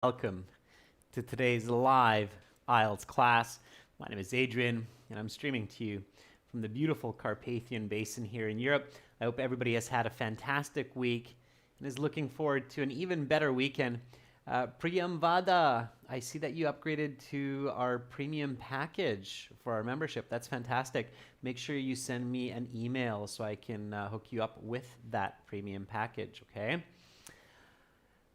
Welcome to today's live IELTS class. My name is Adrian, and I'm streaming to you from the beautiful Carpathian Basin here in Europe. I hope everybody has had a fantastic week and is looking forward to an even better weekend. Priyam Vada, I see that you upgraded to our premium package for our membership. That's fantastic. Make sure you send me an email so I can hook you up with that premium package, okay?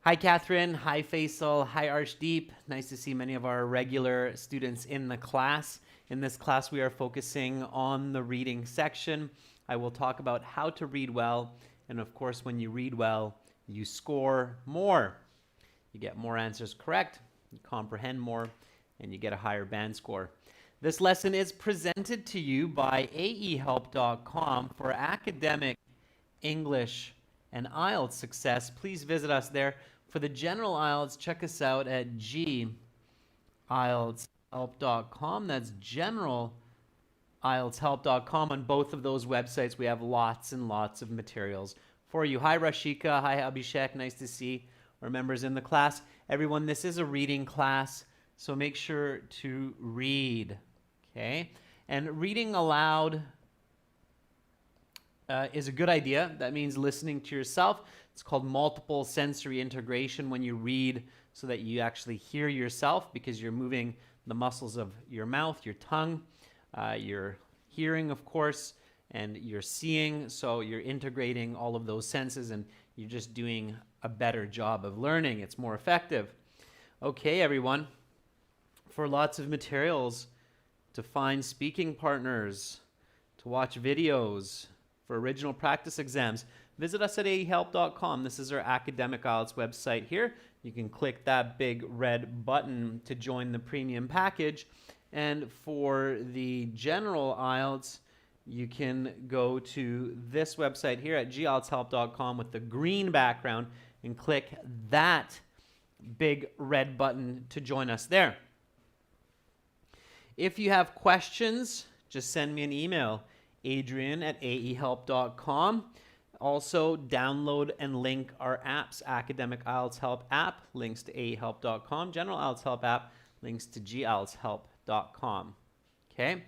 Hi, Catherine. Hi, Faisal. Hi, Arshdeep. Nice to see many of our regular students in the class. In this class, we are focusing on the reading section. I will talk about how to read well. And of course, when you read well, you score more. You get more answers correct, you comprehend more, and you get a higher band score. This lesson is presented to you by aehelp.com for academic English and IELTS success. Please visit us there. For the general IELTS, check us out at gieltshelp.com. That's general-IELTShelp.com. On both of those websites, we have lots and lots of materials for you. Hi, Rashika. Hi, Abhishek. Nice to see our members in the class. Everyone, this is a reading class, so make sure to read, okay? And reading aloud is a good idea. That means listening to yourself. It's called multiple sensory integration when you read so that you actually hear yourself because you're moving the muscles of your mouth, your tongue, your hearing, of course, and you're seeing. So you're integrating all of those senses and you're just doing a better job of learning. It's more effective. Okay, everyone. For lots of materials, to find speaking partners, to watch videos, for original practice exams, visit us at aehelp.com. This is our academic IELTS website here. You can click that big red button to join the premium package. And for the general IELTS, you can go to this website here at gieltshelp.com with the green background and click that big red button to join us there. If you have questions, just send me an email. Adrian@aehelp.com. Also, download and link our apps. Academic IELTS Help app, links to aehelp.com. General IELTS Help app, links to gieltshelp.com. Okay.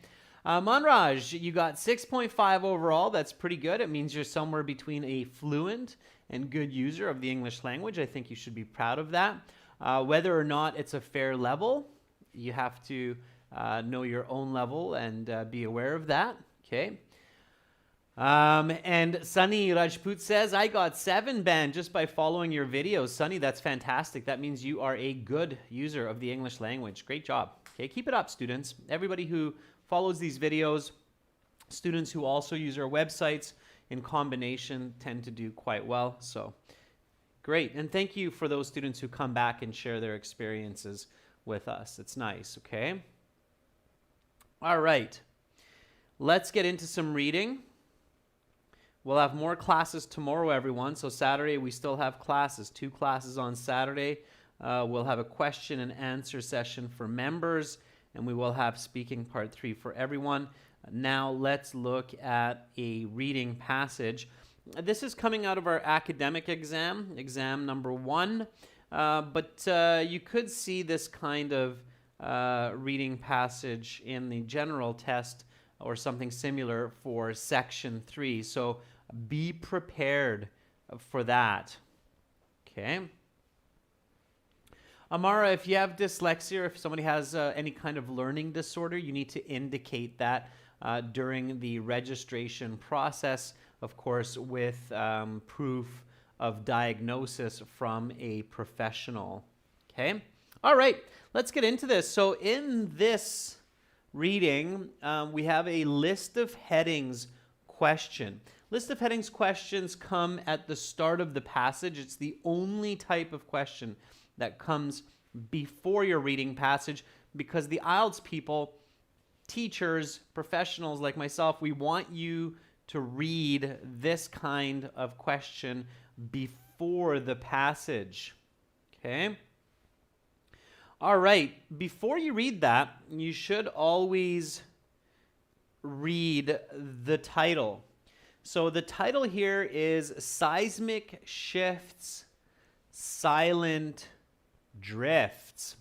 Manraj, you got 6.5 overall. That's pretty good. It means you're somewhere between a fluent and good user of the English language. I think you should be proud of that. Whether or not it's a fair level, you have to know your own level and be aware of that. Okay. And Sunny Rajput says, I got 7 band just by following your videos. Sunny, that's fantastic. That means you are a good user of the English language. Great job. Okay, keep it up, students. Everybody who follows these videos, students who also use our websites in combination tend to do quite well. So great. And thank you for those students who come back and share their experiences with us. It's nice, okay? All right. Let's get into some reading. We'll have more classes tomorrow, everyone. So Saturday, we still have classes. 2 classes on Saturday. We'll have a question and answer session for members, and we will have speaking part 3 for everyone. Now let's look at a reading passage. This is coming out of our academic exam, exam number 1. But you could see this kind of reading passage in the general test or something similar for section 3. So be prepared for that. Okay. Amara, if you have dyslexia or if somebody has any kind of learning disorder, you need to indicate that during the registration process, of course, with proof of diagnosis from a professional. Okay. All right. Let's get into this. So in this reading, we have a list of headings question. List of headings questions come at the start of the passage. It's the only type of question that comes before your reading passage because the IELTS people, teachers, professionals like myself, we want you to read this kind of question before the passage. Okay? All right, before you read that, you should always read the title. So the title here is Seismic Shifts, Silent drifts.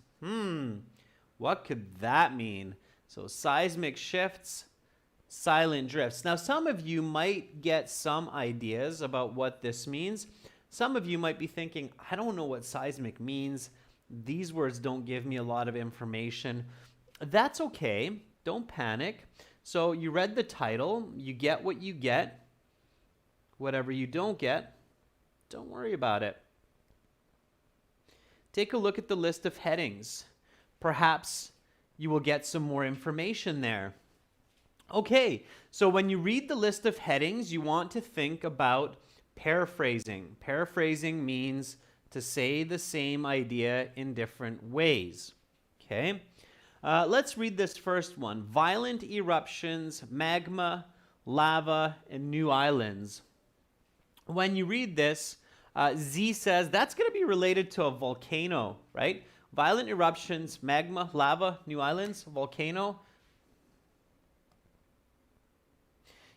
What could that mean? So seismic shifts, silent drifts. Now, some of you might get some ideas about what this means. Some of you might be thinking, I don't know what seismic means. These words don't give me a lot of information. That's okay. Don't panic. So you read the title. You get what you get. Whatever you don't get, don't worry about it. Take a look at the list of headings. Perhaps you will get some more information there. Okay, so when you read the list of headings, you want to think about paraphrasing. Paraphrasing means to say the same idea in different ways. Okay, let's read this first one. Violent eruptions, magma, lava, and new islands. When you read this, Z says that's going to be related to a volcano, right? Violent eruptions, magma, lava, new islands, volcano.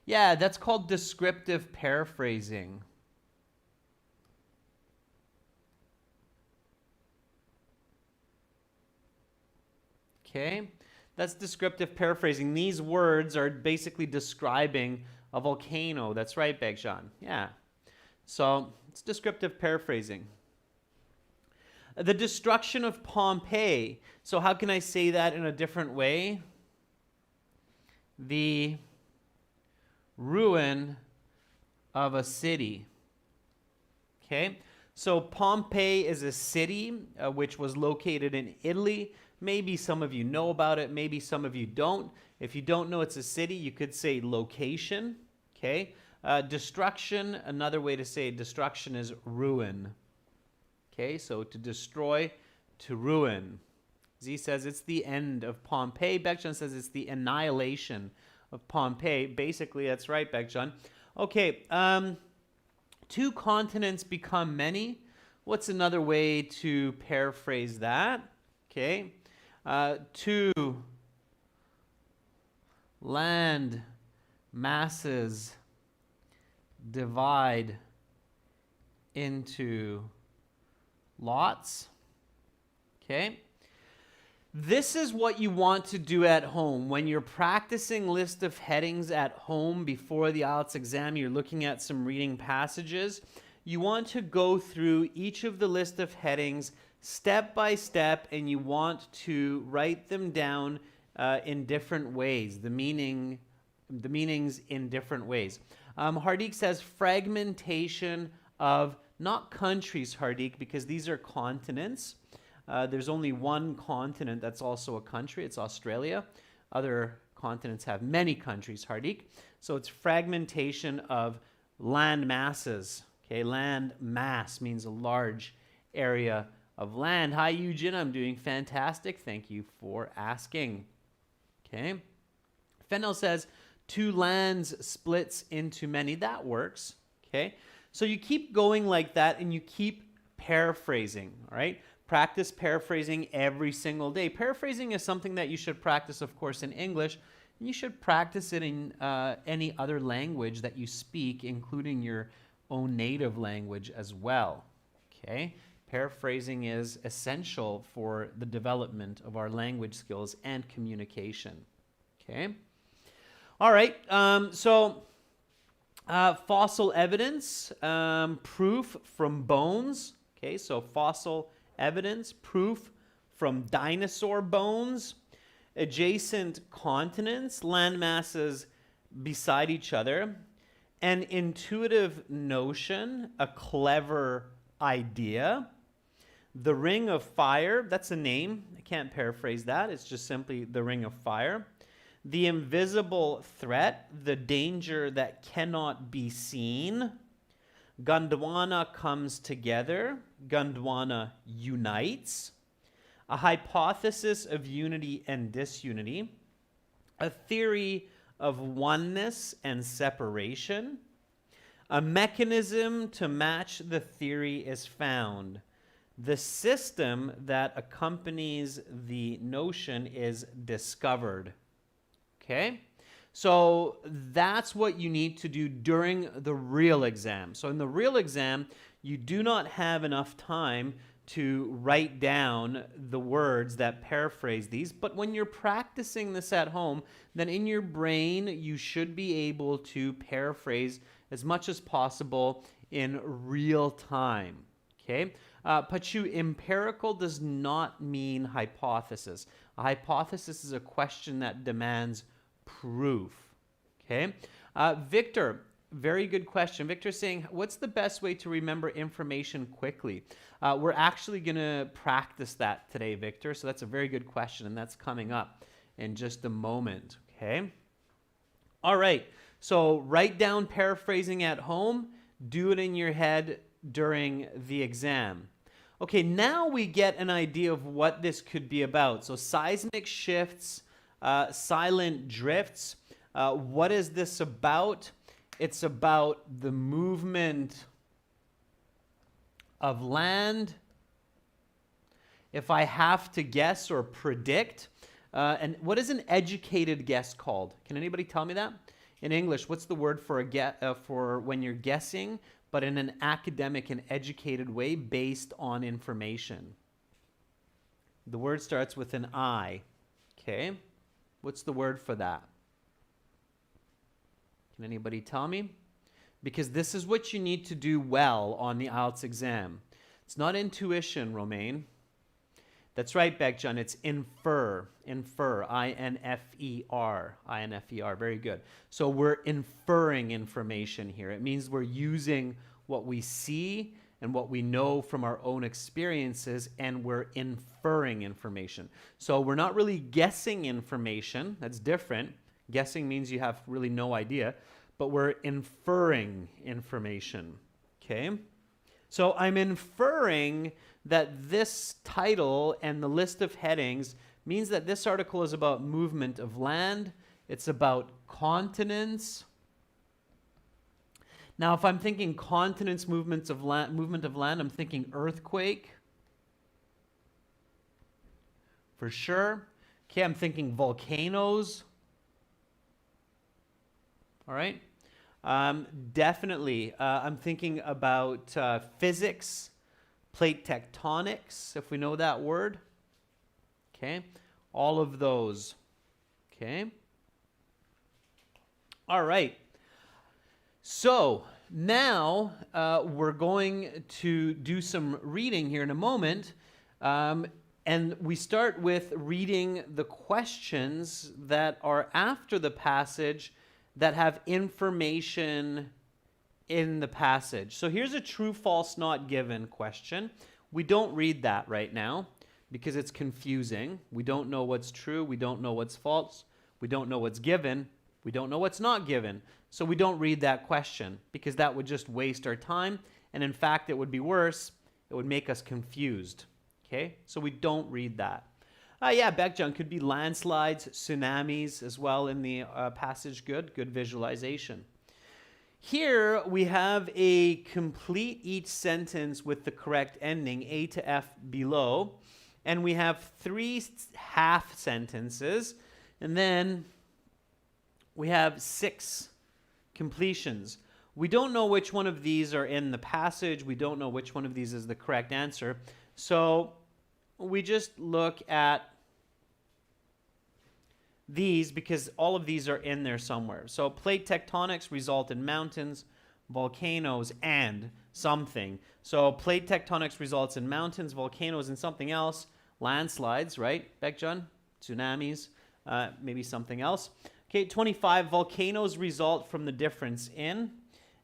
Yeah, that's called descriptive paraphrasing. Okay, that's descriptive paraphrasing. These words are basically describing a volcano. That's right, Begjan. Yeah. So it's descriptive paraphrasing. The destruction of Pompeii. So how can I say that in a different way? The ruin of a city. Okay, so Pompeii is a city which was located in Italy. Maybe some of you know about it, maybe some of you don't. If you don't know it's a city, you could say location. Okay, destruction, another way to say destruction is ruin. Okay, so to destroy, to ruin. Z says it's the end of Pompeii. Bekjan says it's the annihilation of Pompeii. Basically, that's right, Bekjan. Okay, two continents become many. What's another way to paraphrase that? Okay, two land masses divide into lots. Okay. This is what you want to do at home. When you're practicing list of headings at home before the IELTS exam, you're looking at some reading passages. You want to go through each of the list of headings step by step, and you want to write them down in different ways, the meanings in different ways. Hardik says fragmentation of, not countries, Hardik, because these are continents. There's only one continent that's also a country. It's Australia. Other continents have many countries, Hardik. So it's fragmentation of land masses. Okay, land mass means a large area of land. Hi, Eugene. I'm doing fantastic. Thank you for asking. Okay. Fennel says two lands splits into many. That works. Okay. So you keep going like that and you keep paraphrasing. All right. Practice paraphrasing every single day. Paraphrasing is something that you should practice, of course, in English. And you should practice it in any other language that you speak, including your own native language as well. Okay. Paraphrasing is essential for the development of our language skills and communication. Okay. All right. Fossil evidence, proof from bones. Okay. So fossil evidence, proof from dinosaur bones, adjacent continents, land masses beside each other, an intuitive notion, a clever idea. The Ring of Fire, that's a name. I can't paraphrase that. It's just simply the Ring of Fire. The invisible threat, the danger that cannot be seen. Gondwana comes together. Gondwana unites. A hypothesis of unity and disunity. A theory of oneness and separation. A mechanism to match the theory is found. The system that accompanies the notion is discovered. Okay? So that's what you need to do during the real exam. So in the real exam, you do not have enough time to write down the words that paraphrase these, but when you're practicing this at home, then in your brain, you should be able to paraphrase as much as possible in real time, okay? Pachu, empirical does not mean hypothesis. A hypothesis is a question that demands proof, okay? Victor, very good question. Victor's saying, what's the best way to remember information quickly? We're actually going to practice that today, Victor. So that's a very good question, and that's coming up in just a moment, okay? All right. So write down paraphrasing at home. Do it in your head during the exam. Okay, now we get an idea of what this could be about. So seismic shifts, silent drifts. What is this about? It's about the movement of land. If I have to guess or predict, and what is an educated guess called? Can anybody tell me that? In English, what's the word for for when you're guessing, but in an academic and educated way based on information? The word starts with an I. Okay, what's the word for that? Can anybody tell me? Because this is what you need to do well on the IELTS exam. It's not intuition, Romaine. That's right, Beckjohn. It's infer. Infer. I-N-F-E-R. I-N-F-E-R. Very good. So we're inferring information here. It means we're using what we see and what we know from our own experiences, and we're inferring information. So we're not really guessing information. That's different. Guessing means you have really no idea, but we're inferring information, okay? So I'm inferring that this title and the list of headings means that this article is about movement of land. It's about continents. Now, if I'm thinking continents, movement of land, I'm thinking earthquake, for sure. Okay, I'm thinking volcanoes. All right. Definitely. I'm thinking about physics, plate tectonics, if we know that word. Okay. All of those. Okay. All right. So now we're going to do some reading here in a moment. And we start with reading the questions that are after the passage that have information in the passage. So here's a true, false, not given question. We don't read that right now because it's confusing. We don't know what's true. We don't know what's false. We don't know what's given. We don't know what's not given. So we don't read that question because that would just waste our time. And in fact, it would be worse. It would make us confused. Okay? So we don't read that. Yeah, Beckjohn, could be landslides, tsunamis as well in the passage. Good visualization. Here we have a complete each sentence with the correct ending, A to F below. And we have 3 half sentences. And then we have 6 completions. We don't know which one of these are in the passage. We don't know which one of these is the correct answer. So we just look at these because all of these are in there somewhere. So plate tectonics result in mountains, volcanoes, and something. So plate tectonics results in mountains, volcanoes, and something else. Landslides, right, Beckjohn? Tsunamis, maybe something else. Okay, 25, volcanoes result from the difference in,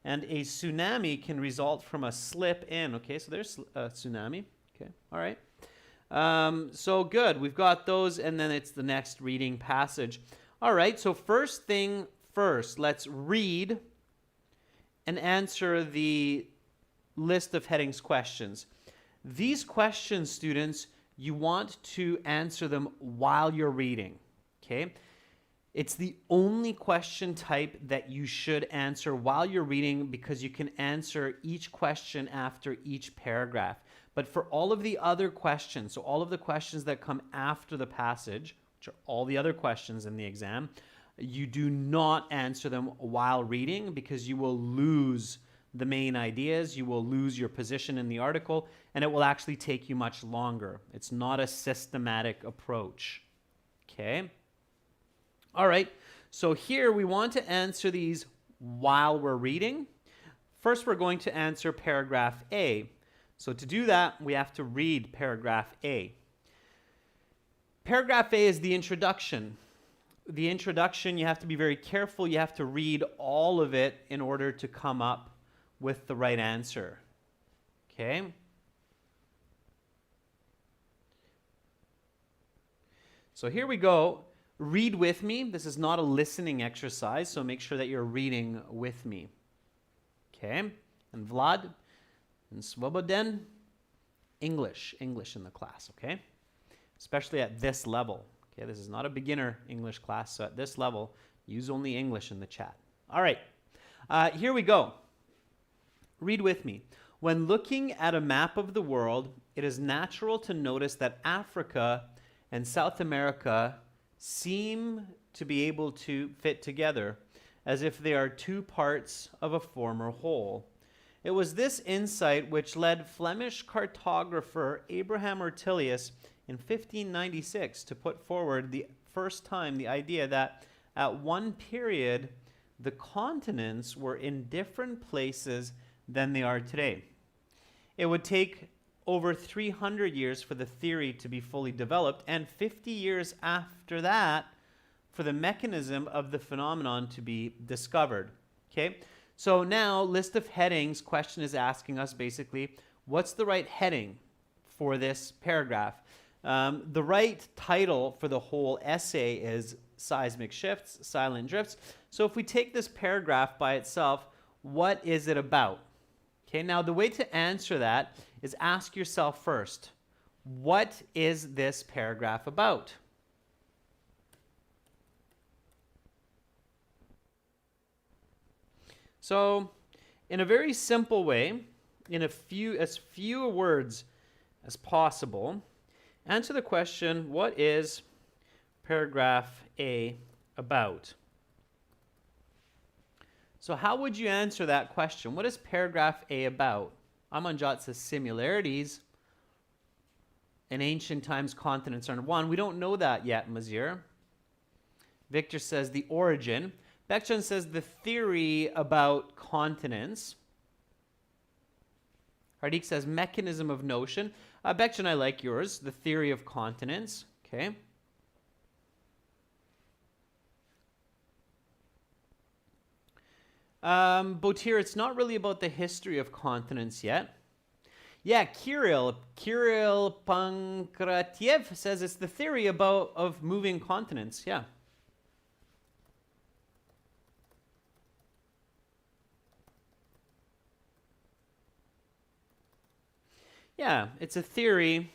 and a tsunami can result from a slip in. Okay, so there's a tsunami. Okay, all right. So good, we've got those, and then it's the next reading passage. All right, so first thing first, let's read and answer the list of headings questions. These questions, students, you want to answer them while you're reading, okay? It's the only question type that you should answer while you're reading because you can answer each question after each paragraph. But for all of the other questions, so all of the questions that come after the passage, which are all the other questions in the exam, you do not answer them while reading because you will lose the main ideas, you will lose your position in the article, and it will actually take you much longer. It's not a systematic approach. Okay? All right, so here we want to answer these while we're reading. First, we're going to answer paragraph A. So to do that, we have to read paragraph A. Paragraph A is the introduction. The introduction, you have to be very careful. You have to read all of it in order to come up with the right answer. Okay? So here we go. Read with me. This is not a listening exercise, so make sure that you're reading with me. Okay? And Vlad and Svoboden, English in the class, okay? Especially at this level. Okay, this is not a beginner English class, so at this level, use only English in the chat. All right, here we go. Read with me. When looking at a map of the world, it is natural to notice that Africa and South America seem to be able to fit together as if they are two parts of a former whole. It was this insight which led Flemish cartographer Abraham Ortelius in 1596 to put forward the first time the idea that at one period the continents were in different places than they are today. It would take over 300 years for the theory to be fully developed, and 50 years after that for the mechanism of the phenomenon to be discovered. Okay, so now list of headings. Question is asking us basically, what's the right heading for this paragraph? The right title for the whole essay is Seismic Shifts, Silent Drifts. So if we take this paragraph by itself, what is it about? Okay, now the way to answer that is ask yourself first, what is this paragraph about? So in a very simple way, in as few words as possible, answer the question, what is paragraph A about? So how would you answer that question? What is paragraph A about? Amanjot says similarities. In ancient times, continents are one. We don't know that yet, Mazir. Victor says the origin. Bekchan says the theory about continents. Hardik says mechanism of notion. Bekchan, I like yours. The theory of continents. Okay. Botir, it's not really about the history of continents yet. Yeah, Kirill Pankratiev says it's the theory of moving continents. Yeah. Yeah, it's a theory,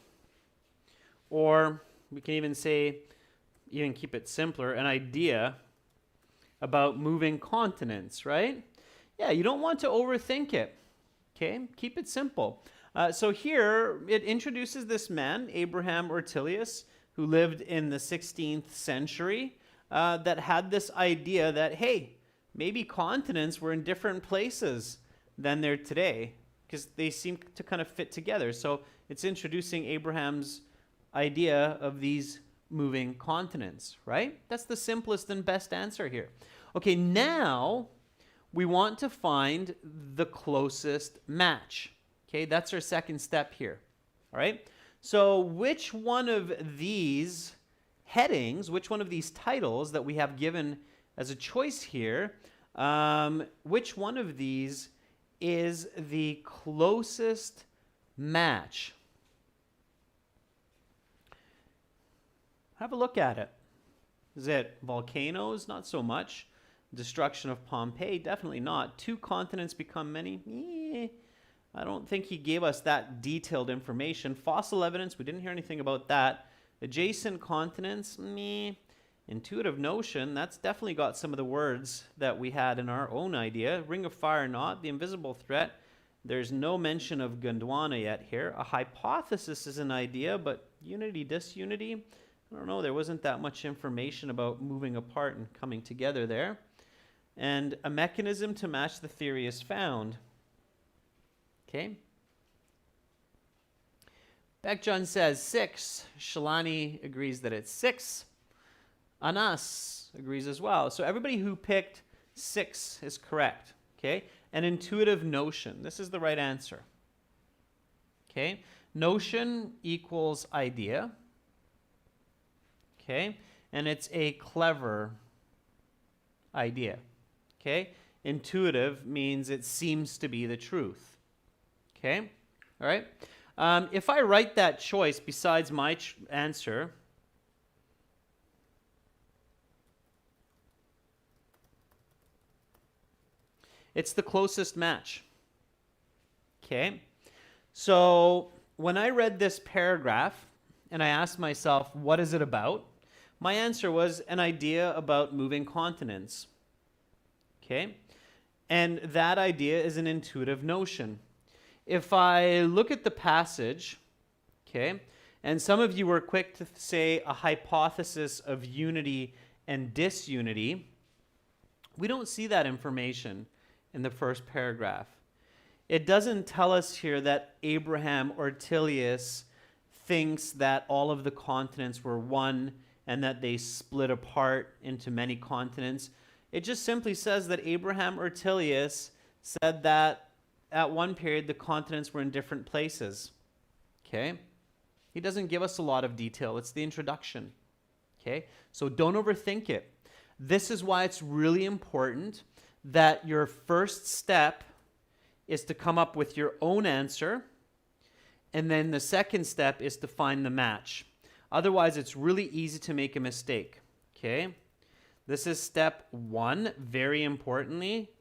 or we can even say, even keep it simpler, an idea about moving continents, right? Yeah, you don't want to overthink it, okay? Keep it simple. So here, it introduces this man, Abraham Ortelius, who lived in the 16th century, that had this idea that, hey, maybe continents were in different places than they're today, because they seem to kind of fit together. So it's introducing Abraham's idea of these moving continents, right? That's the simplest and best answer here. Okay, now we want to find the closest match. Okay, that's our second step here. All right, so which one of these headings, which one of these titles that we have given as a choice here, which one of these is the closest match? Have a look at it. Is it volcanoes? Not so much. Destruction of Pompeii? Definitely not. Two continents become many? I don't think he gave us that detailed information. Fossil evidence? We didn't hear anything about that. Adjacent continents? Intuitive notion? That's definitely got some of the words that we had in our own idea. Ring of fire? Not. The invisible threat? There's no mention of Gondwana yet here. A hypothesis is an idea, but unity, disunity? I don't know, there wasn't that much information about moving apart and coming together there. And a mechanism to match the theory is found. Okay. Beckjohn says 6. Shalani agrees that it's 6. Anas agrees as well. So everybody who picked 6 is correct. Okay. An intuitive notion. This is the right answer. Okay. Notion equals idea. Okay. And it's a clever idea. Okay. Intuitive means it seems to be the truth. Okay. All right. If I write that choice besides my answer, it's the closest match. Okay. So when I read this paragraph and I asked myself, what is it about? My answer was an idea about moving continents. Okay. And that idea is an intuitive notion. If I look at the passage, okay, and some of you were quick to say a hypothesis of unity and disunity, we don't see that information in the first paragraph. It doesn't tell us here that Abraham Ortelius thinks that all of the continents were one and that they split apart into many continents. It just simply says that Abraham Ortelius said that at one period the continents were in different places. Okay? He doesn't give us a lot of detail. It's the introduction. Okay? So don't overthink it. This is why it's really important that your first step is to come up with your own answer, and then the second step is to find the match. Otherwise, it's really easy to make a mistake. Okay? This is step 1. Very importantly,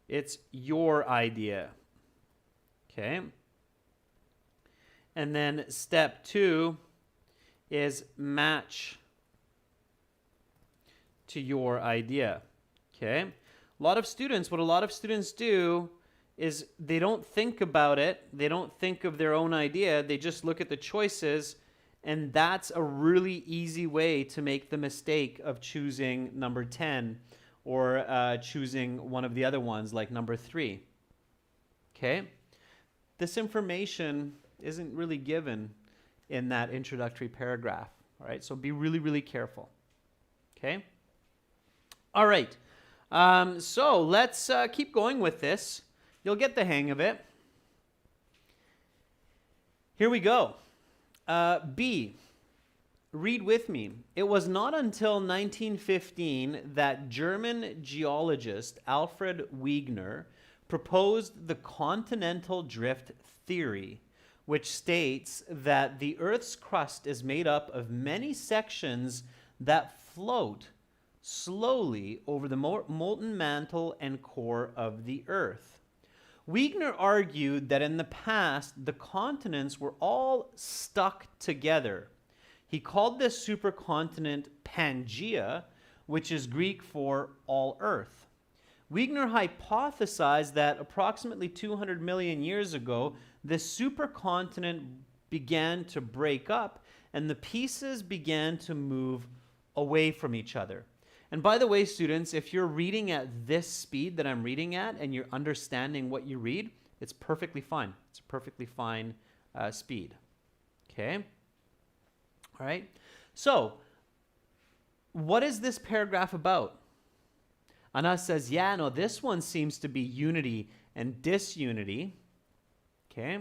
it's your idea. Okay? And then step 2 is match to your idea. Okay? What a lot of students do is they don't think about it. They don't think of their own idea. They just look at the choices, and that's a really easy way to make the mistake of choosing number 10 or choosing one of the other ones like number 3. Okay? This information isn't really given in that introductory paragraph. All right? So be really, really careful. Okay? All right. So let's keep going with this. You'll get the hang of it. Here we go. B. Read with me. It was not until 1915 that German geologist Alfred Wegener proposed the continental drift theory, which states that the Earth's crust is made up of many sections that float slowly over the molten mantle and core of the Earth. Wegener argued that in the past, the continents were all stuck together. He called this supercontinent Pangaea, which is Greek for all Earth. Wegener hypothesized that approximately 200 million years ago, this supercontinent began to break up and the pieces began to move away from each other. And by the way, students, if you're reading at this speed that I'm reading at and you're understanding what you read, it's perfectly fine. It's a perfectly fine speed. Okay? All right? So, what is this paragraph about? Anas says, yeah, no, this one seems to be unity and disunity. Okay?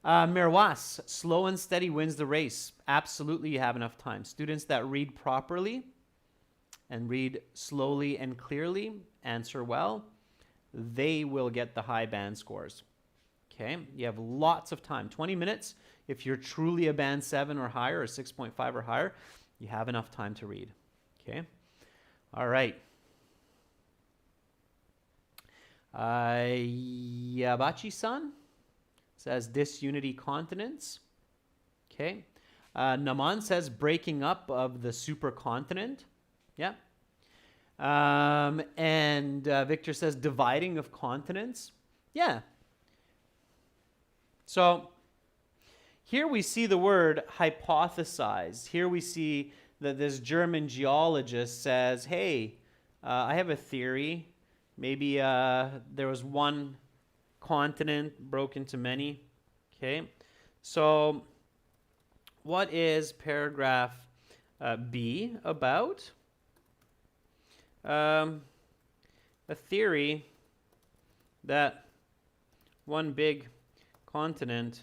Mirwas, slow and steady wins the race. Absolutely, you have enough time. Students that read properly and read slowly and clearly, answer well, they will get the high band scores. Okay? You have lots of time. 20 minutes. If you're truly a band 7 or higher or 6.5 or higher, you have enough time to read. Okay? All right. Yabachi-san says disunity continents. Okay. Naman says breaking up of the supercontinent. Yeah. And Victor says dividing of continents. Yeah. So here we see the word hypothesize. Here we see that this German geologist says, hey, I have a theory. Maybe there was one continent broke into many. Okay, so what is paragraph B about? A theory that one big continent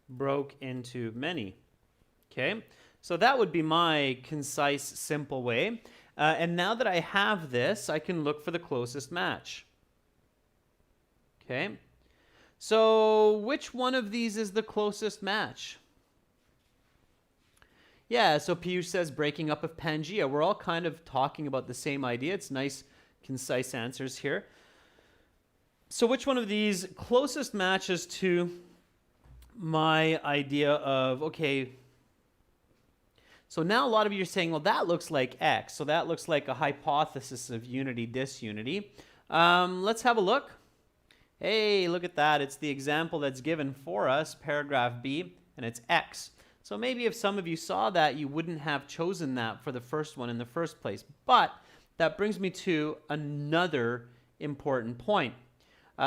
broke into many. Okay, so that would be my concise, simple way. And now that I have this, I can look for the closest match. Okay, so which one of these is the closest match? Yeah, so Piyush says breaking up of Pangea. We're all kind of talking about the same idea. It's nice, concise answers here. So which one of these closest matches to my idea of, okay, so now a lot of you are saying, well, that looks like X. So that looks like a hypothesis of unity, disunity. Let's have a look. Hey, look at that. It's the example that's given for us, paragraph B, and it's X. So maybe if some of you saw that, you wouldn't have chosen that for the first one in the first place. But that brings me to another important point.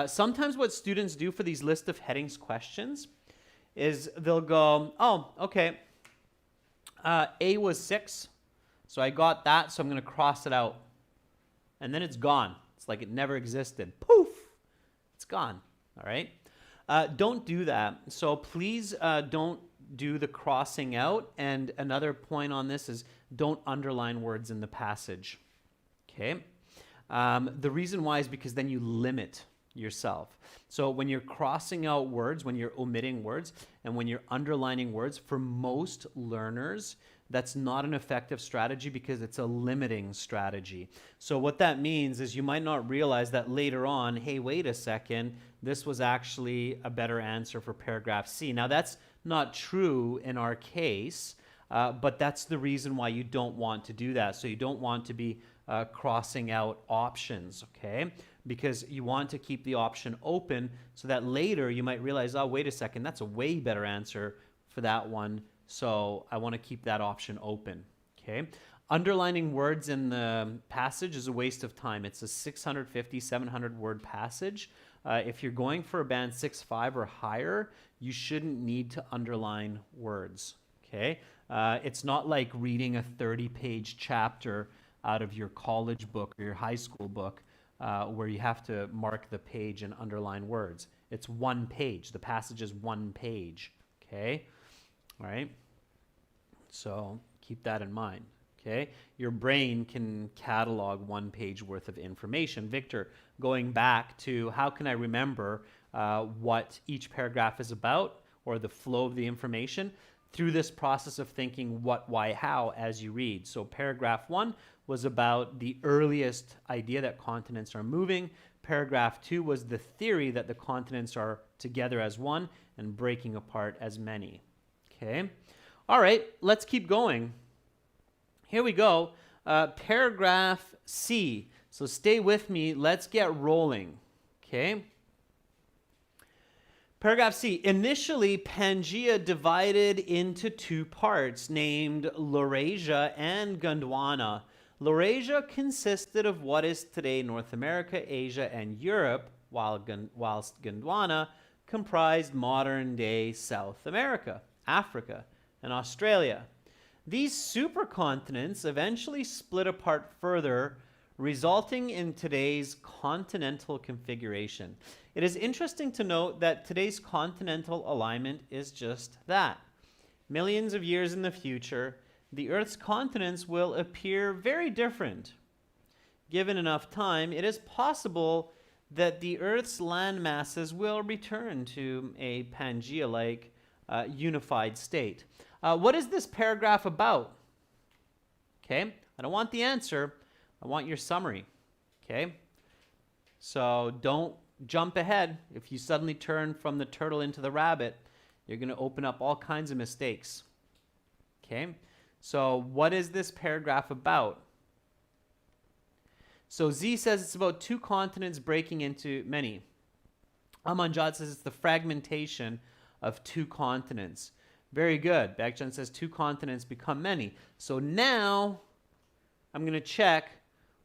Sometimes what students do for these list of headings questions is they'll go, oh, okay, A was 6, so I got that, so I'm going to cross it out. And then it's gone. It's like it never existed. Poof! It's gone. All right? Don't do that. So please don't do the crossing out. And another point on this is don't underline words in the passage. Okay? The reason why is because then you limit yourself. So when you're crossing out words, when you're omitting words, and when you're underlining words, for most learners, that's not an effective strategy because it's a limiting strategy. So what that means is you might not realize that later on, hey, wait a second, this was actually a better answer for paragraph C. Now that's not true in our case, but that's the reason why you don't want to do that. So you don't want to be crossing out options, okay? Because you want to keep the option open so that later you might realize, oh, wait a second, that's a way better answer for that one. So I want to keep that option open, okay? Underlining words in the passage is a waste of time. It's a 650, 700 word passage. If you're going for a band 6.5 or higher, you shouldn't need to underline words, okay? It's not like reading a 30-page chapter out of your college book or your high school book where you have to mark the page and underline words. It's one page. The passage is one page, okay? All right? So keep that in mind, okay? Your brain can catalog one page worth of information. Victor, going back to how can I remember what each paragraph is about or the flow of the information? Through this process of thinking what, why, how as you read. So paragraph 1 was about the earliest idea that continents are moving. Paragraph 2 was the theory that the continents are together as one and breaking apart as many. Okay. All right, let's keep going. Here we go. Paragraph C. So stay with me. Let's get rolling. Okay. Paragraph C. Initially, Pangaea divided into two parts named Laurasia and Gondwana. Laurasia consisted of what is today North America, Asia, and Europe, whilst Gondwana comprised modern-day South America, Africa, and Australia. These supercontinents eventually split apart further, resulting in today's continental configuration. It is interesting to note that today's continental alignment is just that. Millions of years in the future, the Earth's continents will appear very different. Given enough time, it is possible that the Earth's land masses will return to a Pangaea-like unified state. What is this paragraph about? Okay, I don't want the answer. I want your summary. Okay, so don't jump ahead. If you suddenly turn from the turtle into the rabbit, you're going to open up all kinds of mistakes. Okay, so what is this paragraph about? So Z says it's about two continents breaking into many. Amanjad says it's the fragmentation of two continents. Very good. Baekjan says two continents become many. So now I'm going to check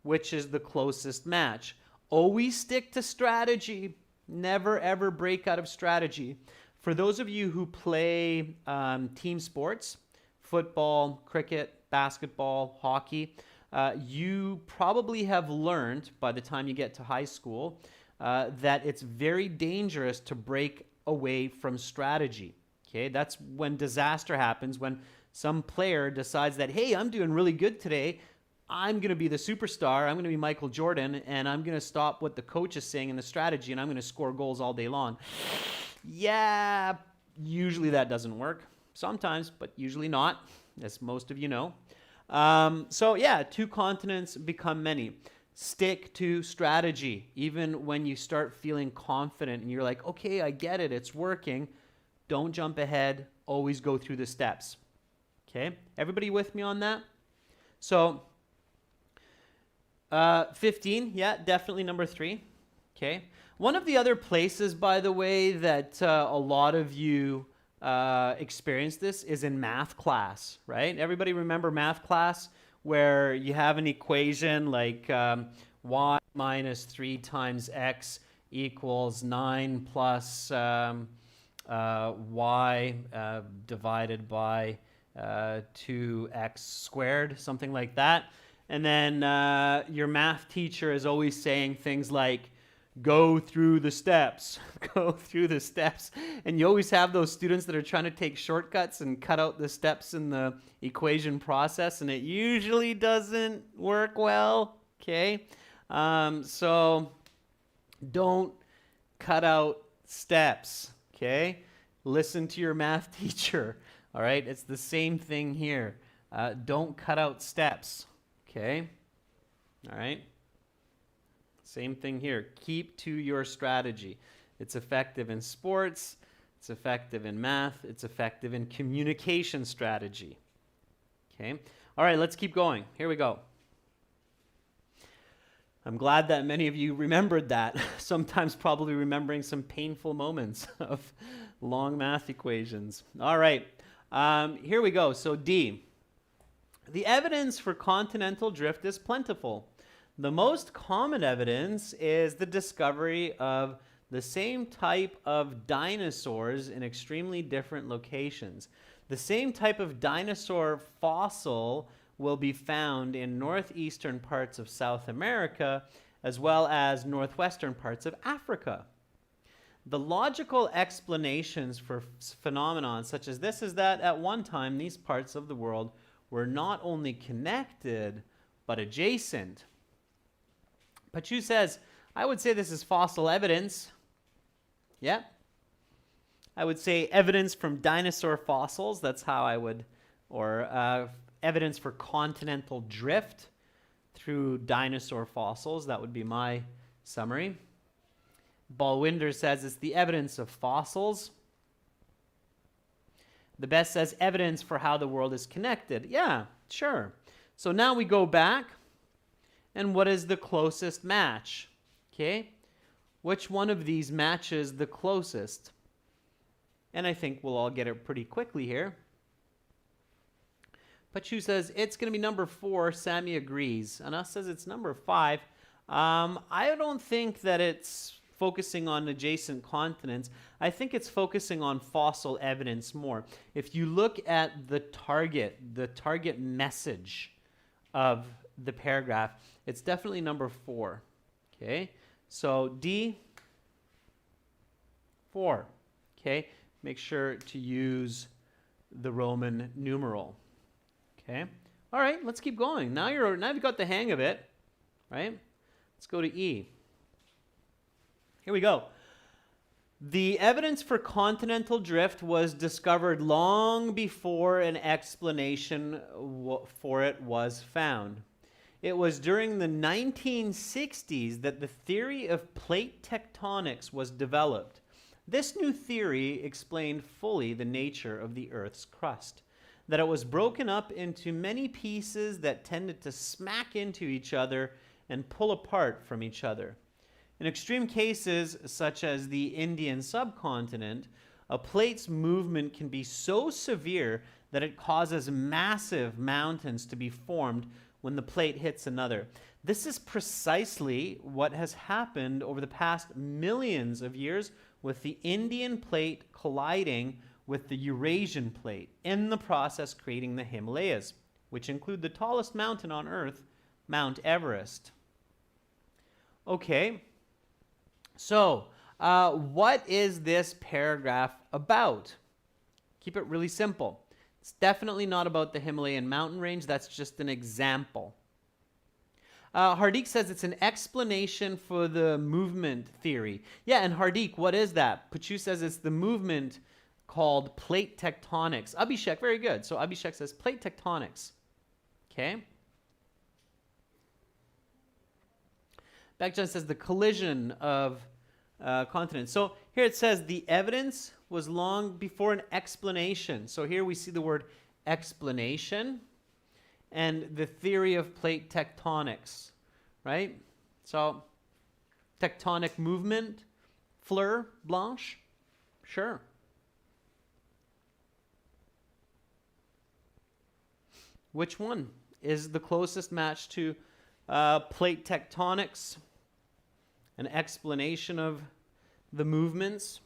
which is the closest match. Always stick to strategy. Never, ever break out of strategy. For those of you who play team sports, football, cricket, basketball, hockey, you probably have learned by the time you get to high school that it's very dangerous to break away from strategy. Okay, that's when disaster happens, when some player decides that, hey, I'm doing really good today. I'm going to be the superstar. I'm going to be Michael Jordan, and I'm going to stop what the coach is saying in the strategy, and I'm going to score goals all day long. Yeah, usually that doesn't work. Sometimes, but usually not, as most of you know. So yeah, two continents become many. Stick to strategy. Even when you start feeling confident and you're like, okay, I get it, it's working. Don't jump ahead. Always go through the steps. Okay, everybody with me on that? So 15, yeah, definitely number 3. Okay. One of the other places, by the way, that a lot of you experience this is in math class, right? Everybody remember math class where you have an equation like y minus 3 times x equals 9 plus y divided by 2x squared, something like that. And then your math teacher is always saying things like, go through the steps, go through the steps. And you always have those students that are trying to take shortcuts and cut out the steps in the equation process, and it usually doesn't work well, okay? So don't cut out steps, okay? Listen to your math teacher, all right? It's the same thing here. Don't cut out steps, okay? All right? Same thing here. Keep to your strategy. It's effective in sports. It's effective in math. It's effective in communication strategy. Okay? All right, let's keep going. Here we go. I'm glad that many of you remembered that. Sometimes probably remembering some painful moments of long math equations. All right, here we go. So D. The evidence for continental drift is plentiful. The most common evidence is the discovery of the same type of dinosaurs in extremely different locations. The same type of dinosaur fossil will be found in northeastern parts of South America as well as northwestern parts of Africa. The logical explanations for phenomena such as this is that at one time these parts of the world were not only connected but adjacent. Pachu says, I would say this is fossil evidence. Yeah. I would say evidence from dinosaur fossils. That's how I would, or evidence for continental drift through dinosaur fossils. That would be my summary. Balwinder says it's the evidence of fossils. The best says evidence for how the world is connected. Yeah, sure. So now we go back. And what is the closest match? Okay, which one of these matches the closest? And I think we'll all get it pretty quickly here. Pachu says it's going to be number 4. Sammy agrees. Anas says it's number 5. I don't think that it's focusing on adjacent continents. I think it's focusing on fossil evidence more. If you look at the target message of the paragraph, it's definitely number 4. Okay, so D, 4. Okay, make sure to use the Roman numeral. Okay, all right, let's keep going. Now you've got the hang of it, right? Let's go to E. Here we go. The evidence for continental drift was discovered long before an explanation for it was found. It was during the 1960s that the theory of plate tectonics was developed. This new theory explained fully the nature of the Earth's crust, that it was broken up into many pieces that tended to smack into each other and pull apart from each other. In extreme cases, such as the Indian subcontinent, a plate's movement can be so severe that it causes massive mountains to be formed when the plate hits another. This is precisely what has happened over the past millions of years with the Indian plate colliding with the Eurasian plate, in the process creating the Himalayas, which include the tallest mountain on Earth, Mount Everest. Okay, so what is this paragraph about? Keep it really simple. It's definitely not about the Himalayan mountain range. That's just an example. Hardik says it's an explanation for the movement theory. Yeah, and Hardik, what is that? Pachu says it's the movement called plate tectonics. Abhishek, very good. So Abhishek says plate tectonics. Okay. Baekjan says the collision of continents. So here it says the evidence was long before an explanation. So here we see the word explanation and the theory of plate tectonics, right? So tectonic movement, fleur blanche, sure. Which one is the closest match to plate tectonics? An explanation of the movements.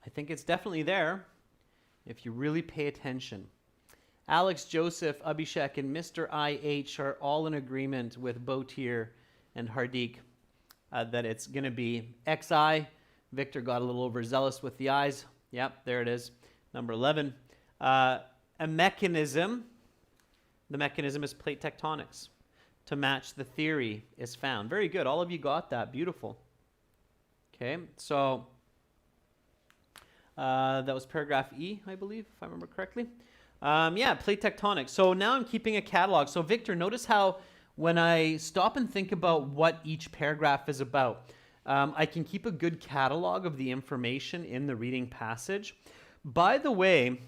I think it's definitely there if you really pay attention. Alex, Joseph, Abhishek, and Mr. IH are all in agreement with Botir and Hardik that it's going to be XI. Victor got a little overzealous with the eyes. Yep, there it is. Number 11. A mechanism. The mechanism is plate tectonics. To match the theory is found. Very good. All of you got that. Beautiful. Okay, so that was paragraph E, I believe, if I remember correctly. Yeah, plate tectonics. So now I'm keeping a catalog. So Victor, notice how when I stop and think about what each paragraph is about, I can keep a good catalog of the information in the reading passage. By the way,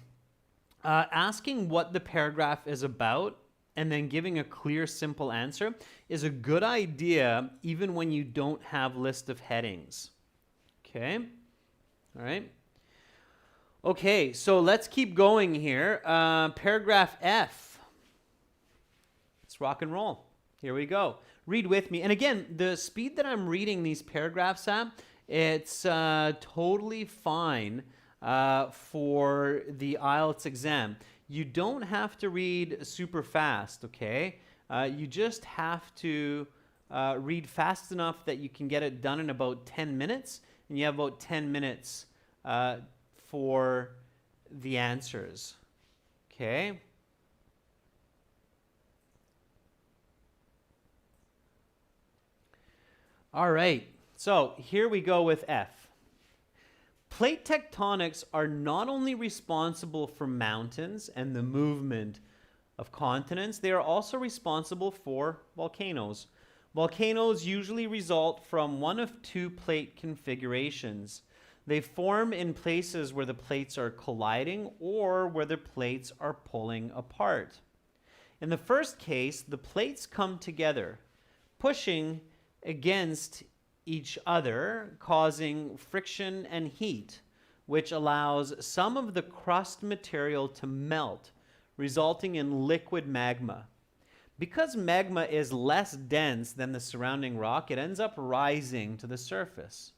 asking what the paragraph is about and then giving a clear, simple answer is a good idea even when you don't have list of headings. Okay? All right. Okay, so let's keep going here. Paragraph F. Let's rock and roll. Here we go. Read with me. And again, the speed that I'm reading these paragraphs at, it's totally fine for the IELTS exam. You don't have to read super fast, okay? You just have to read fast enough that you can get it done in about 10 minutes, and you have about 10 minutes for the answers, okay? All right, so here we go with F. Plate tectonics are not only responsible for mountains and the movement of continents, they are also responsible for volcanoes. Volcanoes usually result from one of two plate configurations. They form in places where the plates are colliding or where the plates are pulling apart. In the first case, the plates come together, pushing against each other, causing friction and heat, which allows some of the crust material to melt, resulting in liquid magma. Because magma is less dense than the surrounding rock, it ends up rising to the surface,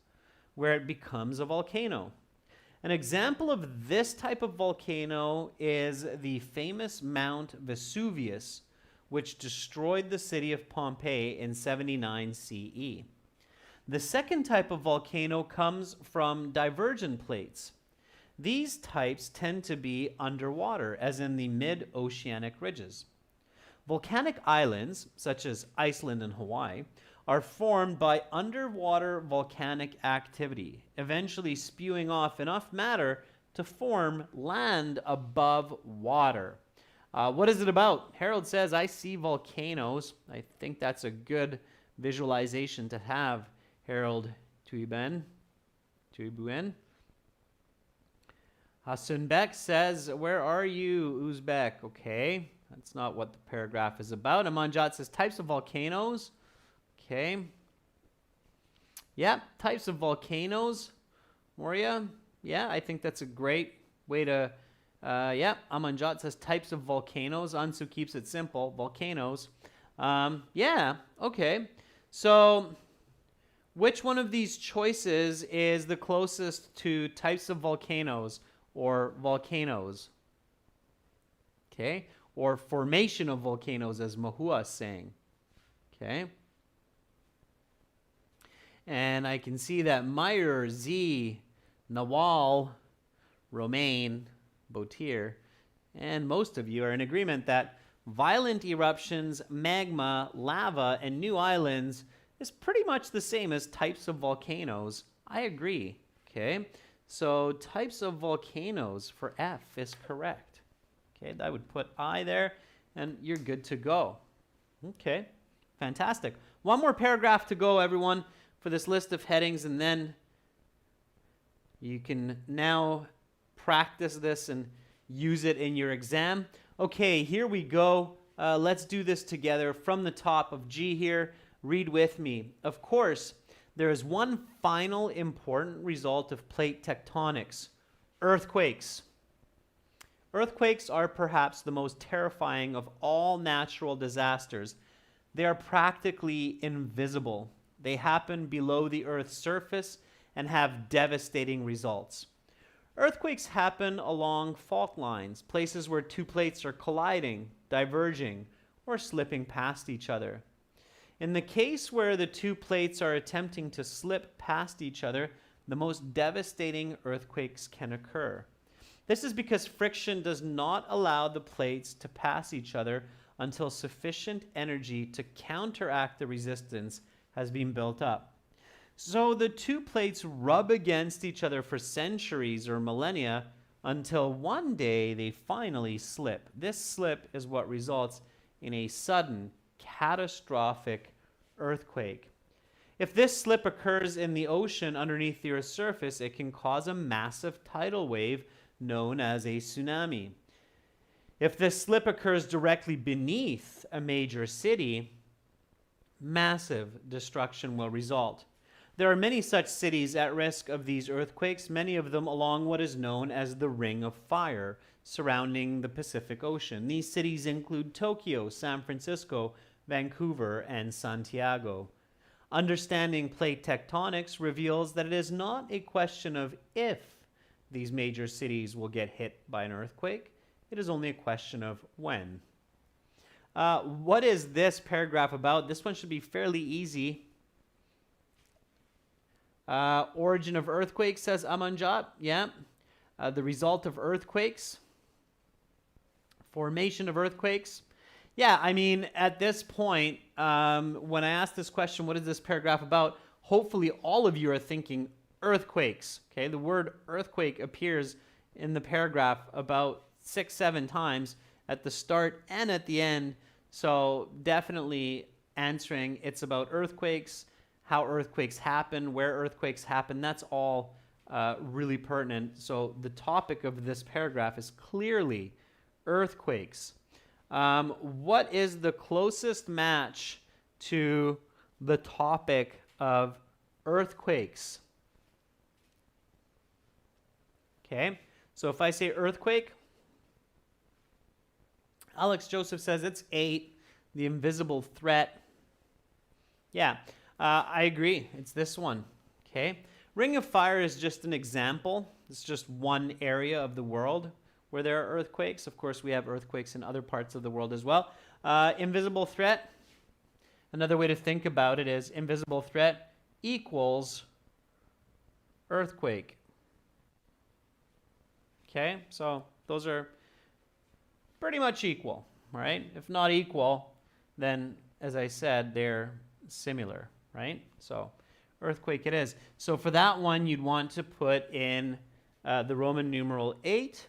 where it becomes a volcano. An example of this type of volcano is the famous Mount Vesuvius, which destroyed the city of Pompeii in 79 CE. The second type of volcano comes from divergent plates. These types tend to be underwater, as in the mid-oceanic ridges. Volcanic islands, such as Iceland and Hawaii, are formed by underwater volcanic activity, eventually spewing off enough matter to form land above water. What is it about? Harold says, I see volcanoes. I think that's a good visualization to have, Harold Tuibuen. Hasunbek says, where are you, Uzbek? Okay, that's not what the paragraph is about. Amanjat says, types of volcanoes. Okay. Yeah, types of volcanoes. Moria, yeah, I think that's a great way to Yeah, Amanjot says types of volcanoes. Ansu keeps it simple. Volcanoes. Yeah, okay. So which one of these choices is the closest to types of volcanoes or volcanoes? Okay. Or formation of volcanoes, as Mahua is saying. Okay. And I can see that Meyer, Z, Nawal, Romaine, Botier, and most of you are in agreement that violent eruptions, magma, lava, and new islands is pretty much the same as types of volcanoes. I agree. Okay. So types of volcanoes for F is correct. Okay, I would put I there, and you're good to go. Okay, fantastic. One more paragraph to go, everyone, for this list of headings, and then you can now practice this and use it in your exam. Okay, here we go. Let's do this together from the top of G here. Read with me. Of course, there is one final important result of plate tectonics: earthquakes. Earthquakes are perhaps the most terrifying of all natural disasters. They are practically invisible. They happen below the Earth's surface and have devastating results. Earthquakes happen along fault lines, places where two plates are colliding, diverging, or slipping past each other. In the case where the two plates are attempting to slip past each other, the most devastating earthquakes can occur. This is because friction does not allow the plates to pass each other until sufficient energy to counteract the resistance has been built up. So the two plates rub against each other for centuries or millennia until one day they finally slip. This slip is what results in a sudden, catastrophic earthquake. If this slip occurs in the ocean underneath the Earth's surface, it can cause a massive tidal wave known as a tsunami. If this slip occurs directly beneath a major city, massive destruction will result. There are many such cities at risk of these earthquakes, many of them along what is known as the Ring of Fire surrounding the Pacific Ocean. These cities include Tokyo, San Francisco, Vancouver, and Santiago. Understanding plate tectonics reveals that it is not a question of if these major cities will get hit by an earthquake. It is only a question of when. What is this paragraph about? This one should be fairly easy. Origin of earthquakes, says Amanjot. Yeah. The result of earthquakes. Formation of earthquakes. Yeah, I mean, at this point, when I ask this question, what is this paragraph about? Hopefully all of you are thinking earthquakes. Okay, the word earthquake appears in the paragraph about 6-7 times at the start and at the end. So definitely answering it's about earthquakes, how earthquakes happen, where earthquakes happen. That's all really pertinent. So the topic of this paragraph is clearly earthquakes. What is the closest match to the topic of earthquakes? Okay, so if I say earthquake, Alex Joseph says it's 8, the invisible threat. Yeah, I agree. It's this one. Okay, Ring of Fire is just an example. It's just one area of the world where there are earthquakes. Of course, we have earthquakes in other parts of the world as well. Invisible threat, another way to think about it is invisible threat equals earthquake. Okay, so those are pretty much equal, right? If not equal, then, as I said, they're similar, right? So earthquake it is. So for that one, you'd want to put in the Roman numeral 8,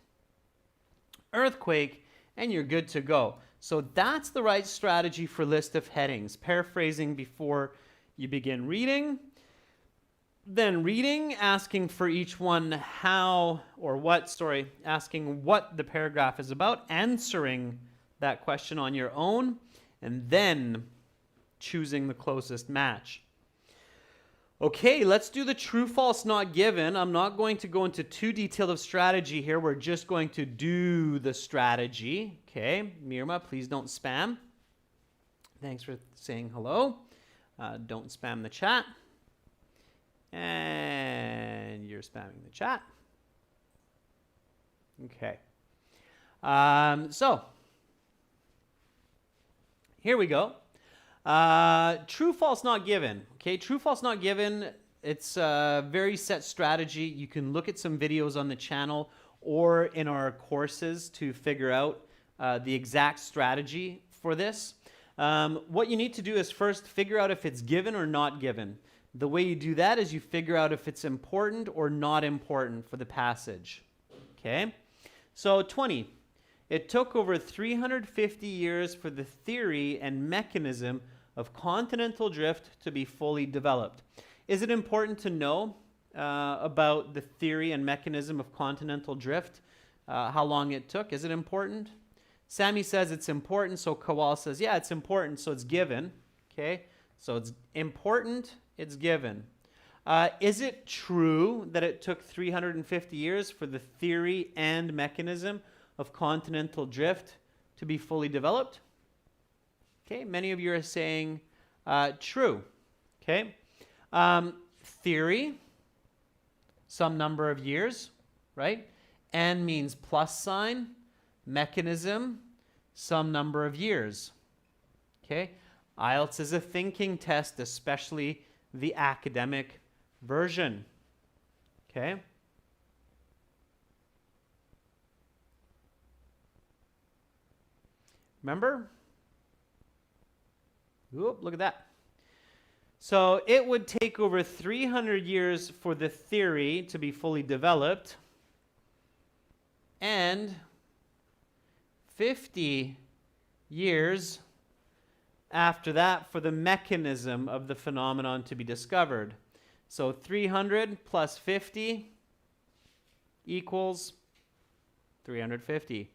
earthquake, and you're good to go. So that's the right strategy for list of headings. Paraphrasing before you begin reading, then reading, asking for each one asking what the paragraph is about, answering that question on your own, and then choosing the closest match. Okay, let's do the true, false, not given. I'm not going to go into too detailed of strategy here. We're just going to do the strategy. Okay, Mirma, please don't spam. Thanks for saying hello. Don't spam the chat. And you're spamming the chat. Okay. So, here we go. True, false, not given. Okay, true, false, not given. It's a very set strategy. You can look at some videos on the channel or in our courses to figure out the exact strategy for this. What you need to do is first figure out if it's given or not given. The way you do that is you figure out if it's important or not important for the passage. Okay, so 20. It took over 350 years for the theory and mechanism of continental drift to be fully developed. Is it important to know about the theory and mechanism of continental drift? How long it took? Is it important? Sammy says it's important, so Kawal says, yeah, it's important, so it's given. Okay, so it's important, it's given. Is it true that it took 350 years for the theory and mechanism of continental drift to be fully developed? Okay, many of you are saying true. Okay, theory, some number of years, right? And means plus sign. Mechanism, some number of years. Okay, IELTS is a thinking test, especially the academic version. Okay. Remember? Oop, look at that. So it would take over 300 years for the theory to be fully developed and 50 years after that for the mechanism of the phenomenon to be discovered. So 300 plus 50 equals 350.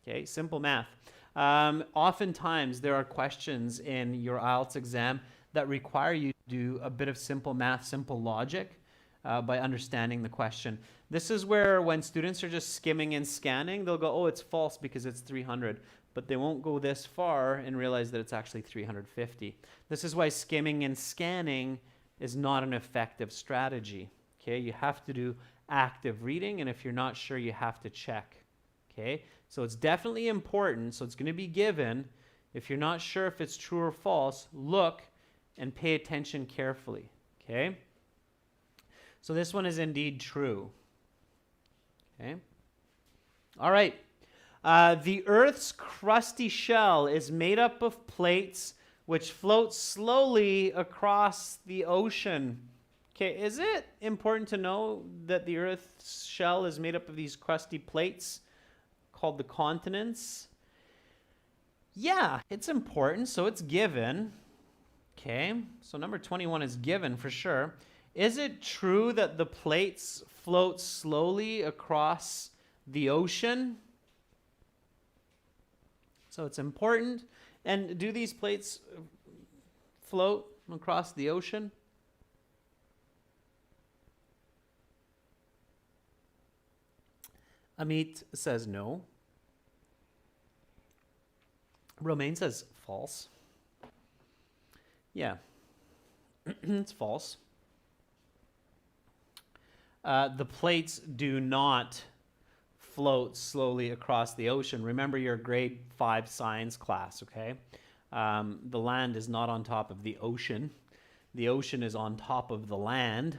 Okay, simple math. Oftentimes there are questions in your IELTS exam that require you to do a bit of simple math, simple logic by understanding the question. This is where when students are just skimming and scanning, they'll go, oh, it's false because it's 300. But they won't go this far and realize that it's actually 350. This is why skimming and scanning is not an effective strategy. Okay, you have to do active reading, and if you're not sure, you have to check. Okay, so it's definitely important. So it's going to be given. If you're not sure if it's true or false, look and pay attention carefully. Okay, so this one is indeed true. Okay, all right. The Earth's crusty shell is made up of plates which float slowly across the ocean. Okay, is it important to know that the Earth's shell is made up of these crusty plates called the continents? Yeah, it's important, so it's given. Okay, so number 21 is given for sure. Is it true that the plates float slowly across the ocean? So it's important. And do these plates float across the ocean? Amit says no. Romain says false. Yeah, it's false. The plates do not float slowly across the ocean. Remember your grade 5 science class, okay? The land is not on top of the ocean. The ocean is on top of the land.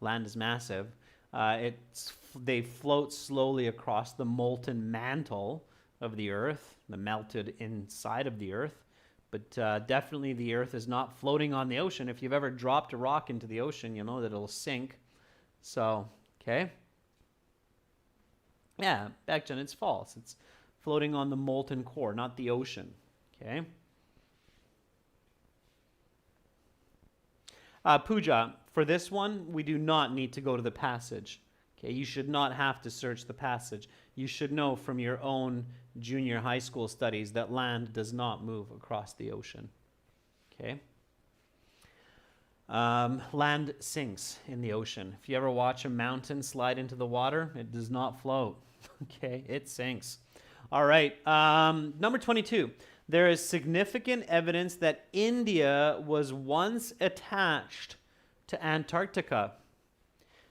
Land is massive. They float slowly across the molten mantle of the earth, the melted inside of the earth. But definitely the earth is not floating on the ocean. If you've ever dropped a rock into the ocean, you'll know that it'll sink. So, okay. Yeah, Baekjun, it's false. It's floating on the molten core, not the ocean. Okay. Pooja, for this one, we do not need to go to the passage. Okay, you should not have to search the passage. You should know from your own junior high school studies that land does not move across the ocean. Okay. Land sinks in the ocean. If you ever watch a mountain slide into the water, it does not float. Okay, it sinks. All right, number 22. There is significant evidence that India was once attached to Antarctica.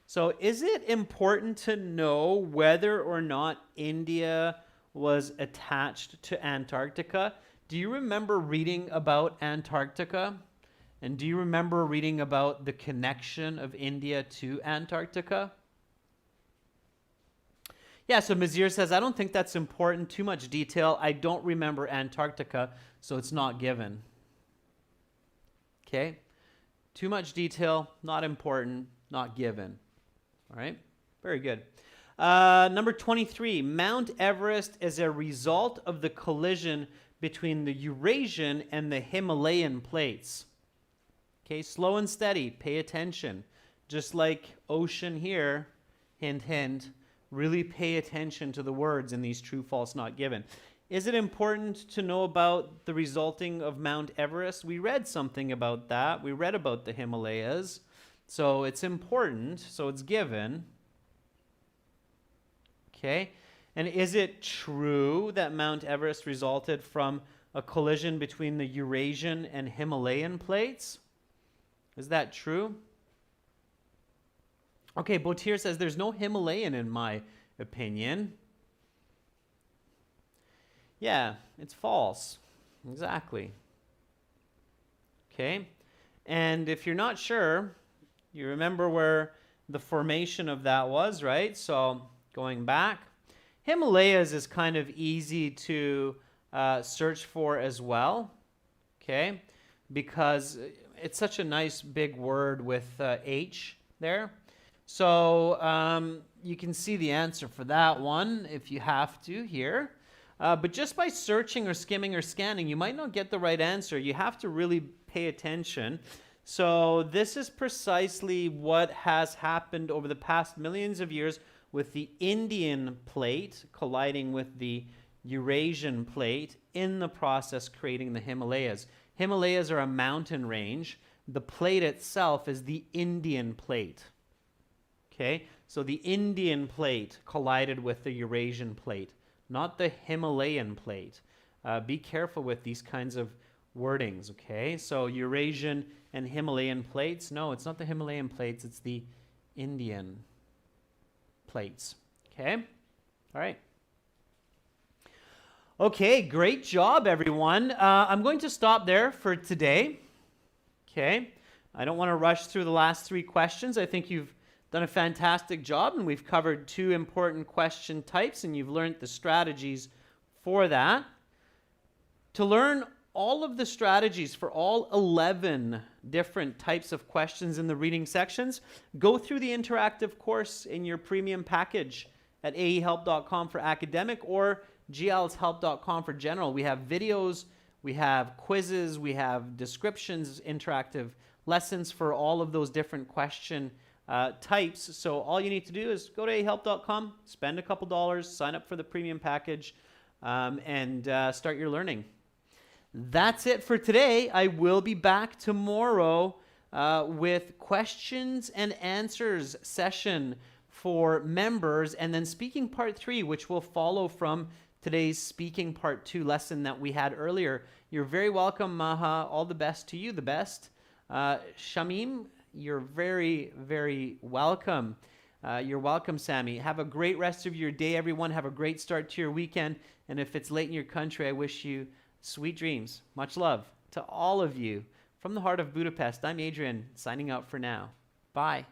So is it important to know whether or not India was attached to Antarctica? Do you remember reading about Antarctica? And do you remember reading about the connection of India to Antarctica? Yeah, so Mazir says, I don't think that's important. Too much detail. I don't remember Antarctica, so it's not given. Okay? Too much detail, not important, not given. All right? Very good. Number 23, Mount Everest is a result of the collision between the Eurasian and the Himalayan plates. Okay, slow and steady, pay attention. Just like ocean here, hint, hint, really pay attention to the words in these true, false, not given. Is it important to know about the resulting of Mount Everest? We read something about that. We read about the Himalayas. So it's important, so it's given. Okay, and is it true that Mount Everest resulted from a collision between the Eurasian and Himalayan plates? Is that true? Okay, Botir says there's no Himalayan in my opinion. Yeah, it's false. Exactly. Okay, and if you're not sure, you remember where the formation of that was, right? So going back, Himalayas is kind of easy to search for as well, okay? Because it's such a nice big word with H there. So you can see the answer for that one if you have to here. But just by searching or skimming or scanning, you might not get the right answer. You have to really pay attention. So this is precisely what has happened over the past millions of years with the Indian plate colliding with the Eurasian plate, in the process creating the Himalayas. Himalayas are a mountain range. The plate itself is the Indian plate. Okay, so the Indian plate collided with the Eurasian plate, not the Himalayan plate. Be careful with these kinds of wordings, okay? So Eurasian and Himalayan plates. No, it's not the Himalayan plates, it's the Indian plates, okay? All right. Okay, great job, everyone. I'm going to stop there for today, okay? I don't want to rush through the last 3 questions. I think you've done a fantastic job, and we've covered 2 important question types, and you've learned the strategies for that. To learn all of the strategies for all 11 different types of questions in the reading sections, go through the interactive course in your premium package at aehelp.com for academic or gieltshelp.com for general. We have videos, we have quizzes, we have descriptions, interactive lessons for all of those different question types. So all you need to do is go to aehelp.com, spend a couple dollars, sign up for the premium package, and start your learning. That's it for today. I will be back tomorrow with questions and answers session for members, and then speaking part 3, which will follow from today's speaking part 2 lesson that we had earlier. You're very welcome, Maha. All the best to you, the best. Shamim, you're very, very welcome. You're welcome, Sammy. Have a great rest of your day, everyone. Have a great start to your weekend. And if it's late in your country, I wish you sweet dreams. Much love to all of you. From the heart of Budapest, I'm Adrian, signing out for now. Bye.